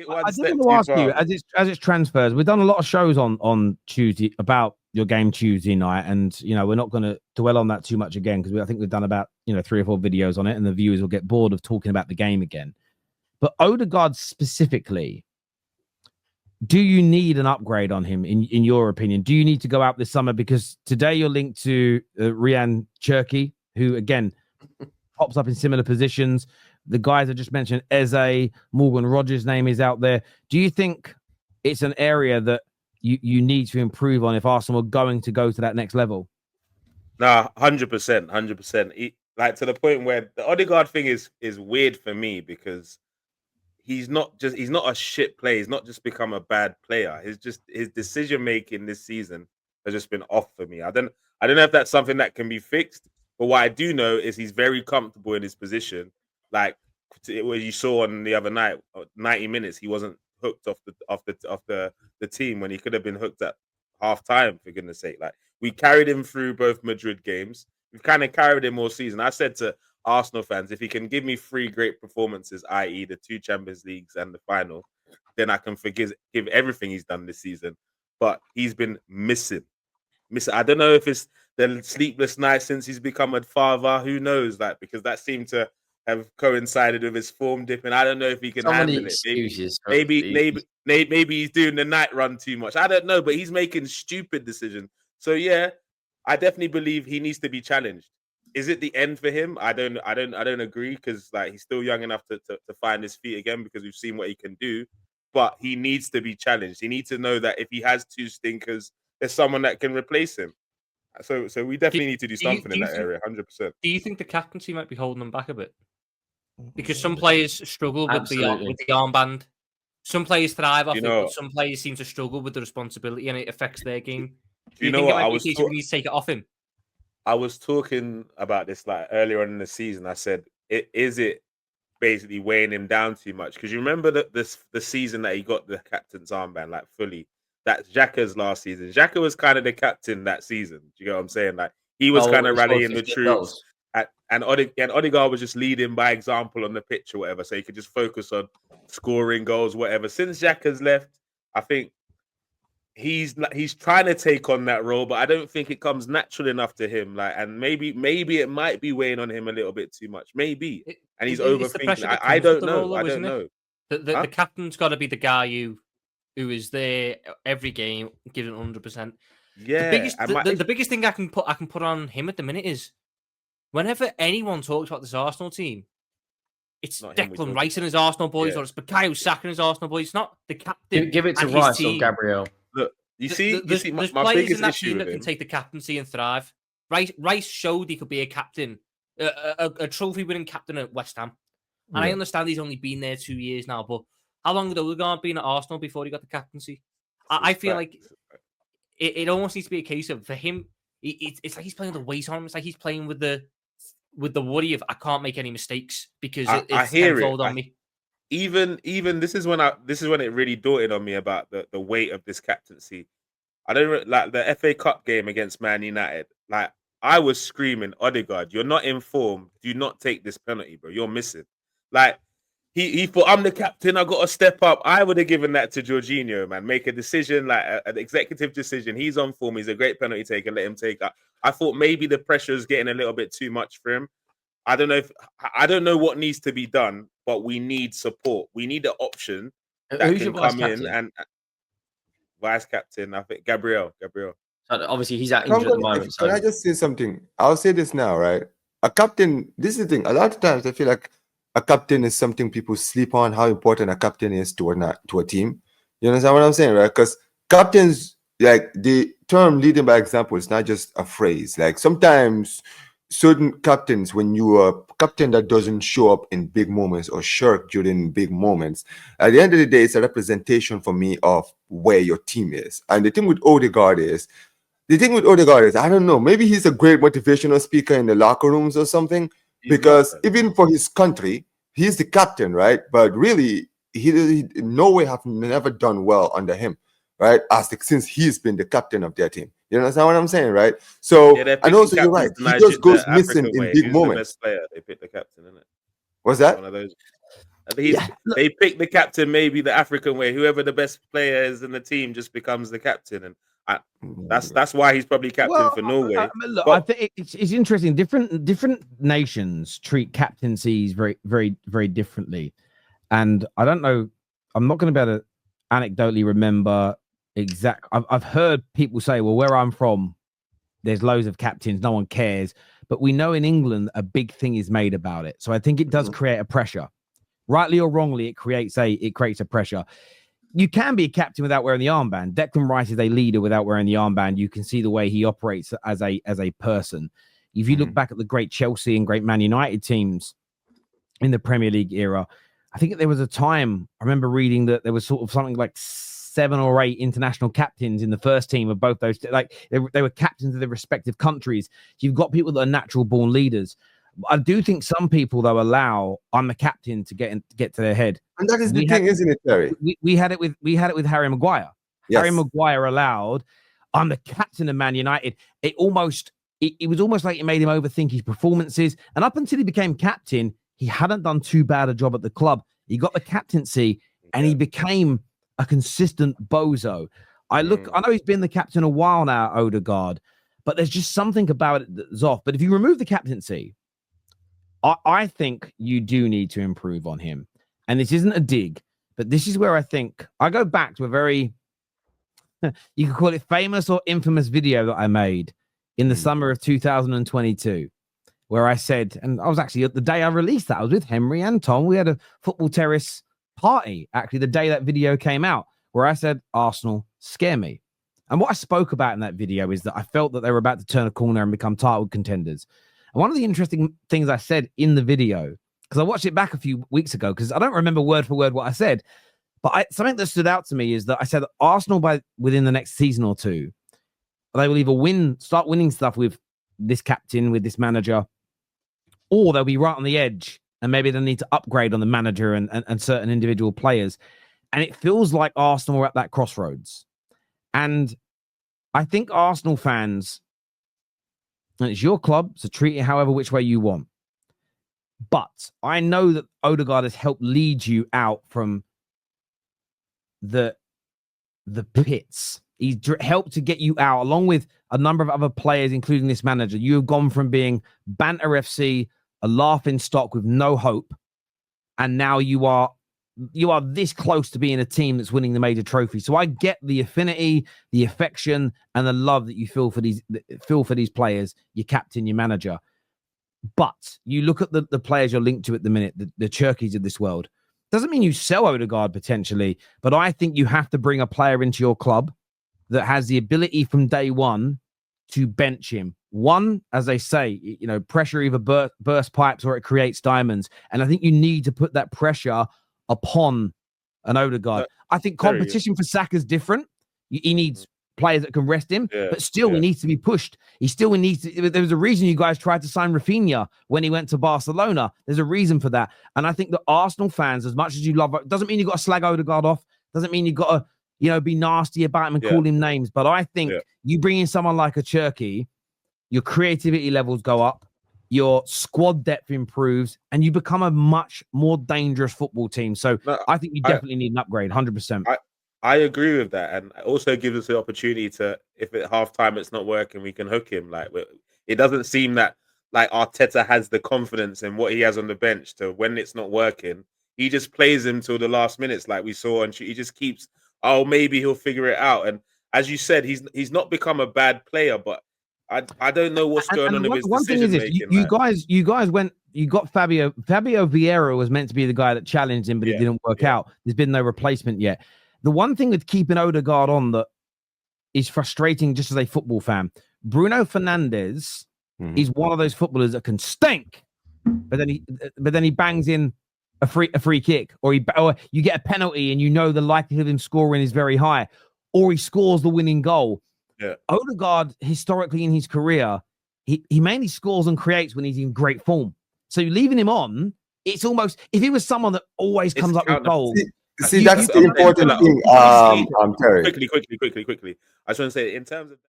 it one I step did too want to ask far. you, as it's transfers, we've done a lot of shows on Tuesday about your game Tuesday night, and we're not going to dwell on that too much again because I think we've done about 3 or 4 videos on it, and the viewers will get bored of talking about the game again. But Odegaard specifically, do you need an upgrade on him in your opinion? Do you need to go out this summer? Because today you're linked to Rayan Cherki, who again pops up in similar positions. The guys I just mentioned, Eze, Morgan Rogers' name is out there. Do you think it's an area that you need to improve on if Arsenal are going to go to that next level? Nah, 100%, 100%. Like to the point where the Odegaard thing is weird for me because he's not a shit player. He's not just become a bad player. His decision making this season has just been off for me. I don't know if that's something that can be fixed. But what I do know is he's very comfortable in his position. Like what you saw on the other night, 90 minutes, he wasn't hooked off the team when he could have been hooked at half time, for goodness sake. Like we carried him through both Madrid games. We've kind of carried him all season. I said to Arsenal fans, if he can give me 3 great performances, i.e. the 2 Champions Leagues and the final, then I can give everything he's done this season. But he's been missing. I don't know if it's the sleepless nights since he's become a father. Who knows? Like because that seemed to have coincided with his form dip, and I don't know if he can handle it. Maybe he's doing the night run too much. I don't know, but he's making stupid decisions. So yeah, I definitely believe he needs to be challenged. Is it the end for him? I don't agree because like he's still young enough to find his feet again because we've seen what he can do. But he needs to be challenged. He needs to know that if he has 2 stinkers, there's someone that can replace him. So we definitely need to do something in that area, 100%. Do you think the captaincy might be holding him back a bit? Because some players struggle with the armband. Some players thrive off it, but some players seem to struggle with the responsibility and it affects their game. Do you think it might be a case we need to take it off him? I was talking about this like earlier on in the season. I said, is it basically weighing him down too much? Because you remember that the season that he got the captain's armband like fully. That's Xhaka's last season. Xhaka was kind of the captain that season. Do you get what I'm saying? Like he was kind of rallying the troops, and Odegaard was just leading by example on the pitch or whatever, so he could just focus on scoring goals, whatever. Since Xhaka's left, I think he's trying to take on that role, but I don't think it comes natural enough to him. Like, and maybe it might be weighing on him a little bit too much. Maybe, and he's overthinking. I don't know. I don't know. The captain's got to be the guy who is there every game, giving 100%. Yeah, the biggest thing I can put on him at the minute is whenever anyone talks about this Arsenal team, it's Declan Rice and his Arsenal boys, or it's Bukayo Saka and his Arsenal boys. It's not the captain. Give it to Rice or Gabriel. Look, you see, there's my players biggest in that issue team with that him. can take the captaincy and thrive. Rice showed he could be a captain, a trophy-winning captain at West Ham. And I understand he's only been there 2 years now, but how long had Odegaard been at Arsenal before he got the captaincy? I feel like it almost needs to be a case of, for him, it's like he's playing with the weight on him. It's like he's playing with the worry of I can't make any mistakes because it's tenfold on me. Even this is when it really dawned on me about the weight of this captaincy. I don't like the FA Cup game against Man United. Like I was screaming, Odegaard, you're not informed. Do not take this penalty, bro. You're missing. Like he thought, I'm the captain. I got to step up. I would have given that to Jorginho, man. Make a decision, like an executive decision. He's on form. He's a great penalty taker. Let him take it. I thought maybe the pressure is getting a little bit too much for him. I don't know what needs to be done, but we need support. We need an option that can come in and vice captain. I think Gabriel. Obviously, he's out injured at the moment. Can I just say something? I'll say this now, right? A captain. This is the thing. A lot of times, I feel like a captain is something people sleep on. How important a captain is to a team. You understand what I'm saying, right? Because captains, like the term "leading by example" is not just a phrase. Like sometimes certain captains, when you are a captain that doesn't show up in big moments or shirk during big moments, at the end of the day, it's a representation for me of where your team is. And the thing with Odegaard is, I don't know, maybe he's a great motivational speaker in the locker rooms or something, because even for his country, he's the captain, right? But really, he Norway have never done well under him, right? Since he's been the captain of their team. You understand what I'm saying, right? So, and also you're right. He just goes missing in big moments. Best player, they picked the captain, isn't it? What's that? One of those. They pick the captain, maybe the African way. Whoever the best player is in the team just becomes the captain, and that's why he's probably captain for Norway. Look, I think it's interesting. Different nations treat captaincies very, very, very differently, and I don't know. I'm not going to be able to anecdotally remember exact. I've heard people say, "Well, where I'm from, there's loads of captains. No one cares." But we know in England a big thing is made about it. So I think it does create a pressure. Rightly or wrongly, it creates a pressure. You can be a captain without wearing the armband. Declan Rice is a leader without wearing the armband. You can see the way he operates as a person. If you look back at the great Chelsea and great Man United teams in the Premier League era, I think there was a time, I remember reading that there was sort of something like 7 or 8 international captains in the first team of both those. Like they were captains of their respective countries. You've got people that are natural born leaders. I do think some people, though, allow I'm the captain to get to their head. And that is the thing, isn't it, Terry? We had it with Harry Maguire. Yes. Harry Maguire allowed I'm the captain of Man United. It was almost like it made him overthink his performances. And up until he became captain, he hadn't done too bad a job at the club. He got the captaincy and he became a consistent bozo. I know he's been the captain a while now, Odegaard, but there's just something about it that's off. But if you remove the captaincy, I think you do need to improve on him. And this isn't a dig, but this is where I think I go back to a very, you could call it famous or infamous video that I made in the summer of 2022, where I said, and I was actually the day I released that, I was with Henry and Tom. We had a football terrace party, actually, the day that video came out, where I said, Arsenal scare me. And what I spoke about in that video is that I felt that they were about to turn a corner and become title contenders. And one of the interesting things I said in the video, because I watched it back a few weeks ago, because I don't remember word for word what I said, but something that stood out to me is that I said that Arsenal, within the next season or two, they will either start winning stuff with this captain, with this manager, or they'll be right on the edge, and maybe they'll need to upgrade on the manager and certain individual players. And it feels like Arsenal are at that crossroads. And I think Arsenal fans, and it's your club, so treat it however which way you want. But I know that Odegaard has helped lead you out from the pits. He's helped to get you out, along with a number of other players, including this manager. You have gone from being Banter FC, a laughing stock with no hope, and now you are this close to being a team that's winning the major trophy. So I get the affinity, the affection, and the love that you feel for these players, your captain, your manager. But you look at the players you're linked to at the minute, the Cherkis of this world. Doesn't mean you sell Odegaard potentially, but I think you have to bring a player into your club that has the ability from day one to bench him. One, as they say, pressure either bursts pipes or it creates diamonds. And I think you need to put that pressure upon an Odegaard. I think competition for Saka is different. He needs players that can rest him, but still he needs to be pushed. There was a reason you guys tried to sign Rafinha when he went to Barcelona. There's a reason for that. And I think that Arsenal fans, as much as you love, doesn't mean you got to slag Odegaard off. Doesn't mean you got to, be nasty about him and call him names. But I think you bring in someone like a Cherki, your creativity levels go up, your squad depth improves, and you become a much more dangerous football team. So I think you definitely need an upgrade, 100%. I agree with that, and it also gives us the opportunity to, if at halftime it's not working, we can hook him. Like, it doesn't seem that like Arteta has the confidence in what he has on the bench to, when it's not working, he just plays him till the last minutes, like we saw, and he just keeps, maybe he'll figure it out. And as you said, he's not become a bad player, but I don't know what's going on in his decision making. You guys got Fabio Vieira was meant to be the guy that challenged him, but it didn't work out. There's been no replacement yet. The one thing with keeping Odegaard on that is frustrating just as a football fan. Bruno Fernandes is one of those footballers that can stink, but then he bangs in a free kick, or you get a penalty and the likelihood of him scoring is very high, or he scores the winning goal. Yeah. Odegaard, historically in his career, he mainly scores and creates when he's in great form. So leaving him on, it's almost, if he was someone that always comes up with goals. See, that's the important thing. Terry. Quickly. I just want to say, in terms of